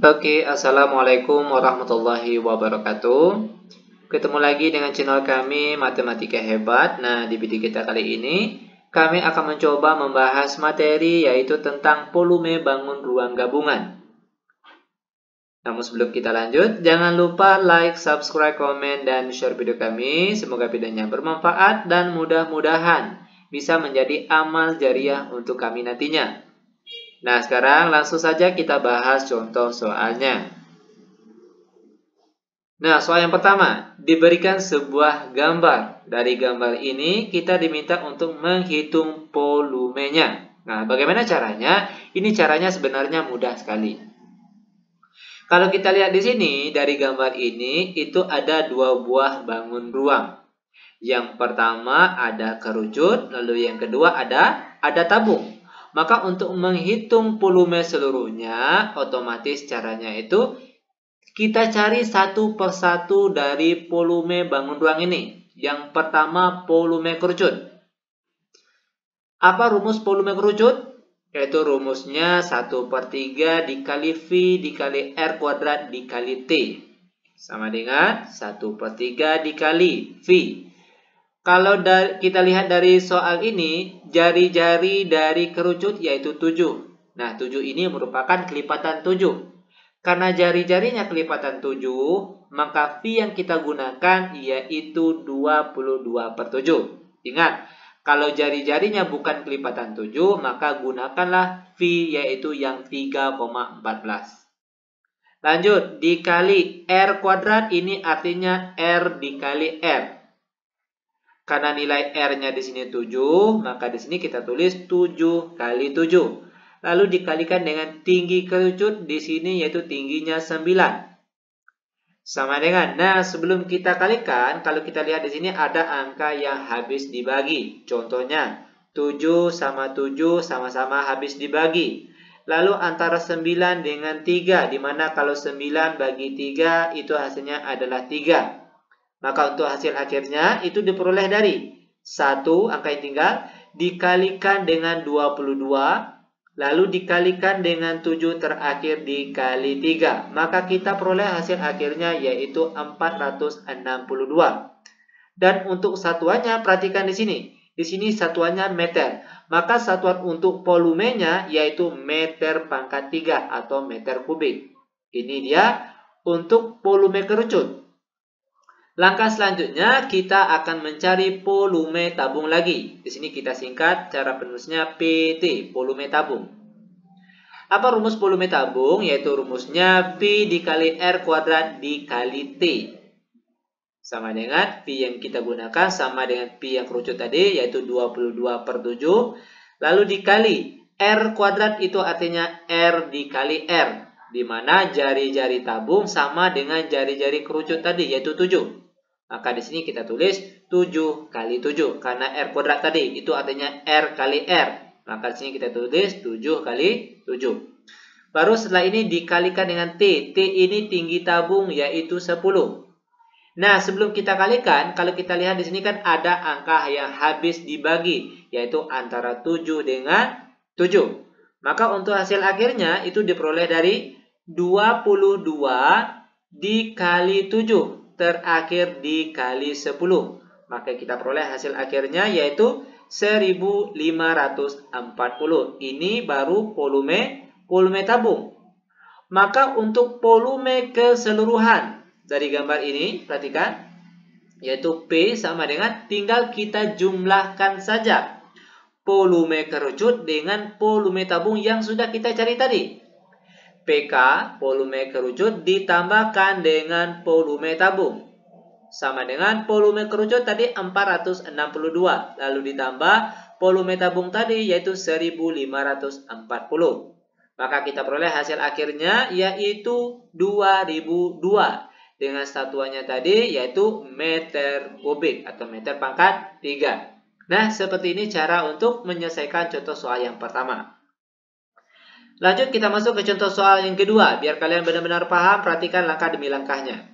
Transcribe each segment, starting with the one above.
Oke, assalamualaikum warahmatullahi wabarakatuh. Ketemu lagi dengan channel kami Matematika Hebat. Nah, di video kita kali ini kami akan mencoba membahas materi yaitu tentang volume bangun ruang gabungan. Namun sebelum kita lanjut, jangan lupa like, subscribe, komen, dan share video kami. Semoga videonya bermanfaat dan mudah-mudahan bisa menjadi amal jariah untuk kami nantinya. Nah, sekarang langsung saja kita bahas contoh soalnya. Nah, soal yang pertama, diberikan sebuah gambar. Dari gambar ini, kita diminta untuk menghitung volumenya. Nah, bagaimana caranya? Ini caranya sebenarnya mudah sekali. Kalau kita lihat di sini, dari gambar ini, itu ada dua buah bangun ruang. Yang pertama ada kerucut, lalu yang kedua ada tabung. Maka untuk menghitung volume seluruhnya, otomatis caranya itu kita cari satu persatu dari volume bangun ruang ini. Yang pertama volume kerucut. Apa rumus volume kerucut? Yaitu rumusnya 1/3 dikali V dikali R kuadrat dikali T. Sama dengan 1/3 dikali V. Kalau kita lihat dari soal ini, jari-jari dari kerucut yaitu 7. Nah, 7 ini merupakan kelipatan 7. Karena jari-jarinya kelipatan 7, maka V yang kita gunakan yaitu 22/7. Ingat, kalau jari-jarinya bukan kelipatan 7, maka gunakanlah V yaitu yang 3,14. Lanjut, dikali R kuadrat ini artinya R dikali R. Karena nilai R-nya di sini 7, maka di sini kita tulis 7 kali 7. Lalu dikalikan dengan tinggi kerucut di sini yaitu tingginya 9. Sama dengan, nah sebelum kita kalikan, kalau kita lihat di sini ada angka yang habis dibagi. Contohnya, 7 sama 7 sama-sama habis dibagi. Lalu antara 9 dengan 3, di mana kalau 9 bagi 3 itu hasilnya adalah 3. Maka untuk hasil akhirnya itu diperoleh dari 1 angka yang tinggal dikalikan dengan 22, lalu dikalikan dengan 7 terakhir dikali 3. Maka kita peroleh hasil akhirnya yaitu 462. Dan untuk satuannya perhatikan di sini. Di sini satuannya meter. Maka satuan untuk volumenya yaitu meter pangkat 3 atau meter kubik. Ini dia untuk volume kerucut. Langkah selanjutnya kita akan mencari volume tabung lagi. Di sini kita singkat cara penulisnya PT, volume tabung. Apa rumus volume tabung? Yaitu rumusnya V dikali R kuadrat dikali T. Sama dengan V yang kita gunakan sama dengan V yang kerucut tadi yaitu 22/7. Lalu dikali R kuadrat itu artinya R dikali R. Di mana jari-jari tabung sama dengan jari-jari kerucut tadi yaitu 7. Maka di sini kita tulis 7 kali 7. Karena R kuadrat tadi itu artinya R kali R. Maka di sini kita tulis 7 kali 7. Baru setelah ini dikalikan dengan T. T ini tinggi tabung yaitu 10. Nah, sebelum kita kalikan, kalau kita lihat di sini kan ada angka yang habis dibagi. Yaitu antara 7 dengan 7. Maka untuk hasil akhirnya itu diperoleh dari 22 dikali 7. Terakhir dikali 10. Maka kita peroleh hasil akhirnya yaitu 1540. Ini baru volume tabung. Maka untuk volume keseluruhan dari gambar ini, perhatikan, yaitu P sama dengan tinggal kita jumlahkan saja volume kerucut dengan volume tabung yang sudah kita cari tadi. PK, volume kerucut ditambahkan dengan volume tabung. Sama dengan volume kerucut tadi 462. Lalu ditambah volume tabung tadi yaitu 1540. Maka kita peroleh hasil akhirnya yaitu 2002. Dengan satuannya tadi yaitu meter kubik atau meter pangkat 3. Nah, seperti ini cara untuk menyelesaikan contoh soal yang pertama. Lanjut kita masuk ke contoh soal yang kedua. Biar kalian benar-benar paham, perhatikan langkah demi langkahnya.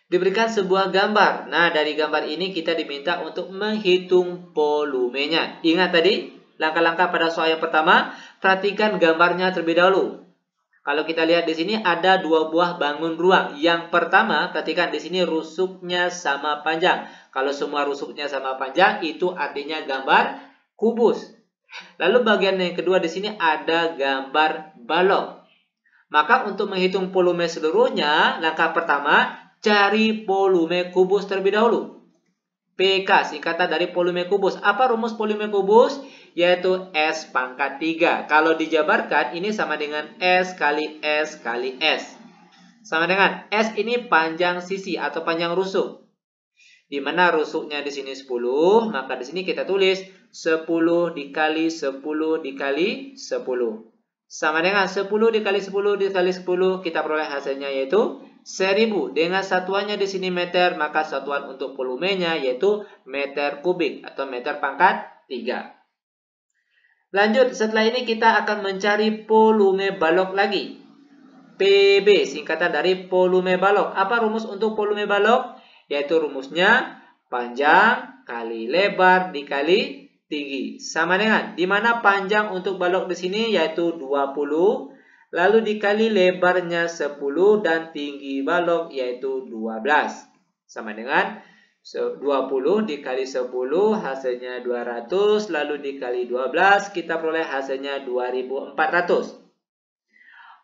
Diberikan sebuah gambar. Nah, dari gambar ini kita diminta untuk menghitung volumenya. Ingat tadi, langkah-langkah pada soal yang pertama, perhatikan gambarnya terlebih dahulu. Kalau kita lihat di sini ada dua buah bangun ruang. Yang pertama, perhatikan di sini rusuknya sama panjang. Kalau semua rusuknya sama panjang, itu artinya gambar kubus. Lalu bagian yang kedua di sini ada gambar balok. Maka untuk menghitung volume seluruhnya, langkah pertama, cari volume kubus terlebih dahulu. PK, singkatan dari volume kubus. Apa rumus volume kubus? Yaitu S pangkat 3. Kalau dijabarkan, ini sama dengan S kali S kali S. Sama dengan S ini panjang sisi atau panjang rusuk. Di mana rusuknya di sini 10, maka di sini kita tulis 10 dikali 10 dikali 10. Sama dengan 10 dikali 10 dikali 10, kita peroleh hasilnya yaitu 1000. Dengan satuannya di sini meter, maka satuan untuk volumenya yaitu meter kubik atau meter pangkat 3. Lanjut, setelah ini kita akan mencari volume balok lagi. PB, singkatan dari volume balok. Apa rumus untuk volume balok? Yaitu rumusnya panjang kali lebar dikali tinggi. Sama dengan, di mana panjang untuk balok di sini yaitu 20, lalu dikali lebarnya 10 dan tinggi balok yaitu 12. Sama dengan 20 dikali 10 hasilnya 200, lalu dikali 12 kita peroleh hasilnya 2400.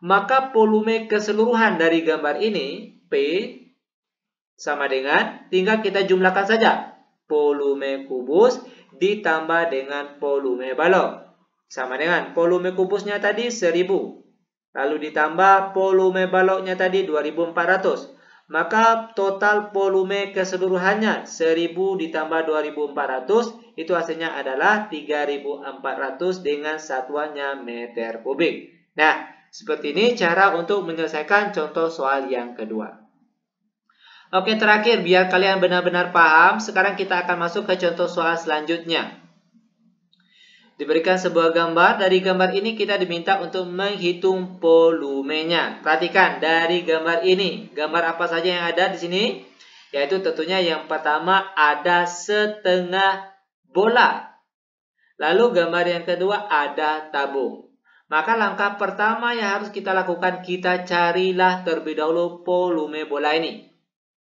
Maka volume keseluruhan dari gambar ini P sama dengan, tinggal kita jumlahkan saja, volume kubus ditambah dengan volume balok. Sama dengan volume kubusnya tadi 1000. Lalu ditambah volume baloknya tadi 2400. Maka total volume keseluruhannya 1000 ditambah 2400, itu hasilnya adalah 3400 dengan satuannya meter kubik. Nah, seperti ini cara untuk menyelesaikan contoh soal yang kedua. Oke, terakhir biar kalian benar-benar paham, sekarang kita akan masuk ke contoh soal selanjutnya. Diberikan sebuah gambar, dari gambar ini kita diminta untuk menghitung volumenya. Perhatikan dari gambar ini, gambar apa saja yang ada di sini? Yaitu tentunya yang pertama ada setengah bola. Lalu gambar yang kedua ada tabung. Maka langkah pertama yang harus kita lakukan, kita carilah terlebih dahulu volume bola ini.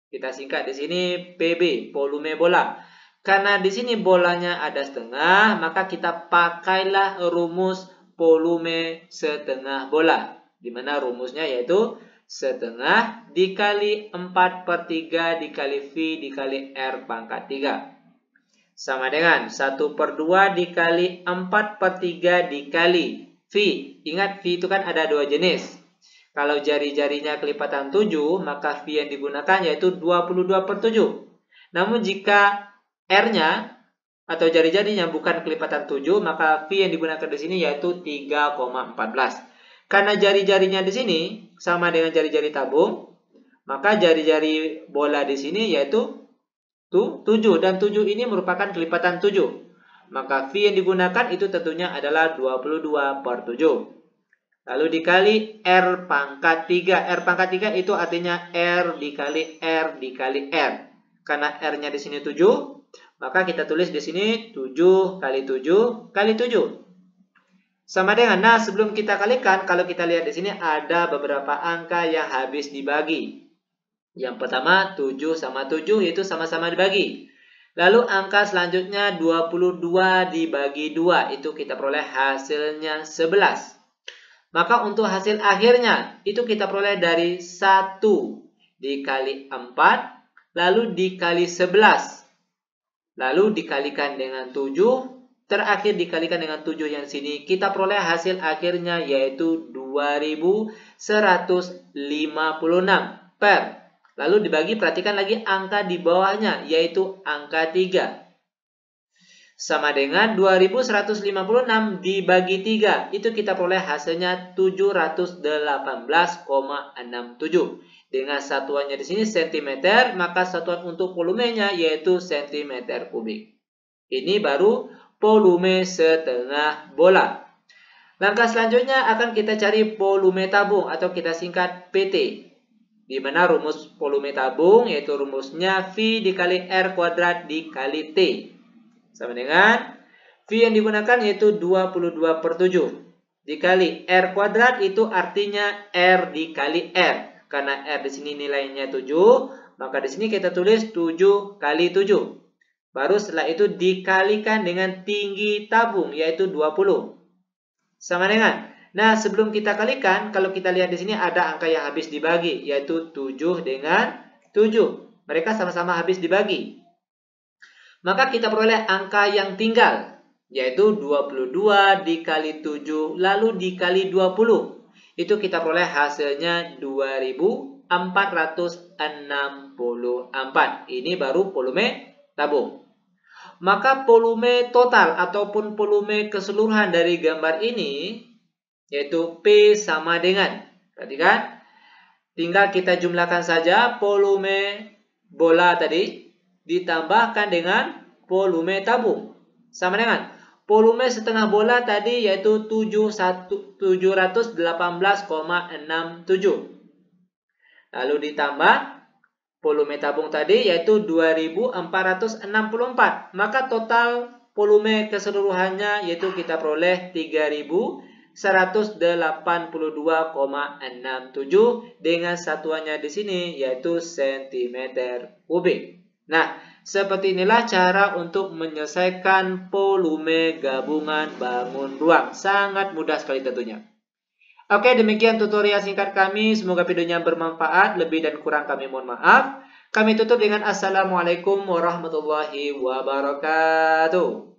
Kita singkat di sini PB, volume bola. Karena di sini bolanya ada setengah, maka kita pakailah rumus volume setengah bola. Di mana rumusnya yaitu setengah dikali 4/3 dikali V dikali R pangkat 3. Sama dengan 1/2 dikali 4/3 dikali V. Ingat V itu kan ada dua jenis. Kalau jari-jarinya kelipatan 7, maka V yang digunakan yaitu 22/7. Namun jika R-nya atau jari-jarinya bukan kelipatan 7, maka V yang digunakan di sini yaitu 3,14. Karena jari-jarinya di sini sama dengan jari-jari tabung, maka jari-jari bola di sini yaitu 7, dan 7 ini merupakan kelipatan 7. Maka V yang digunakan itu tentunya adalah 22/7. Lalu dikali R pangkat 3. R pangkat 3 itu artinya R dikali R dikali R. Karena R-nya di sini 7, maka kita tulis di sini 7 kali 7 kali 7. Sama dengan, nah sebelum kita kalikan, kalau kita lihat di sini ada beberapa angka yang habis dibagi. Yang pertama 7 sama 7 itu sama-sama dibagi. Lalu angka selanjutnya 22 dibagi 2, itu kita peroleh hasilnya 11. Maka untuk hasil akhirnya itu kita peroleh dari 1 dikali 4 lalu dikali 11. Lalu dikalikan dengan 7, terakhir dikalikan dengan 7 yang sini, kita peroleh hasil akhirnya yaitu 2156 per. Lalu dibagi, perhatikan lagi angka di bawahnya yaitu angka 3. Sama dengan 2156 dibagi 3. Itu kita peroleh hasilnya 718,67. Dengan satuannya di sini cm, maka satuan untuk volumenya yaitu cm kubik. Ini baru volume setengah bola. Langkah selanjutnya akan kita cari volume tabung atau kita singkat PT. Di mana rumus volume tabung yaitu rumusnya V dikali R kuadrat dikali T. Sama dengan V yang digunakan yaitu 22/7. dikali R kuadrat itu artinya R dikali R. Karena R di sini nilainya 7, maka di sini kita tulis 7 kali 7. Baru setelah itu dikalikan dengan tinggi tabung yaitu 20. Sama dengan. Nah, sebelum kita kalikan, kalau kita lihat di sini ada angka yang habis dibagi yaitu 7 dengan 7. Mereka sama-sama habis dibagi. Maka kita peroleh angka yang tinggal yaitu 22 dikali 7 lalu dikali 20. Itu kita peroleh hasilnya 2464. Ini baru volume tabung. Maka volume total ataupun volume keseluruhan dari gambar ini yaitu P sama dengan, perhatikan, tinggal kita jumlahkan saja volume bola tadi ditambahkan dengan volume tabung. Sama dengan volume setengah bola tadi yaitu 718,67. Lalu ditambah volume tabung tadi yaitu 2464. Maka total volume keseluruhannya yaitu kita peroleh 3182,67 dengan satuannya di sini yaitu cm3. Nah, seperti inilah cara untuk menyelesaikan volume gabungan bangun ruang. Sangat mudah sekali tentunya. Oke, demikian tutorial singkat kami. Semoga videonya bermanfaat. Lebih dan kurang kami mohon maaf. Kami tutup dengan Assalamualaikum warahmatullahi wabarakatuh.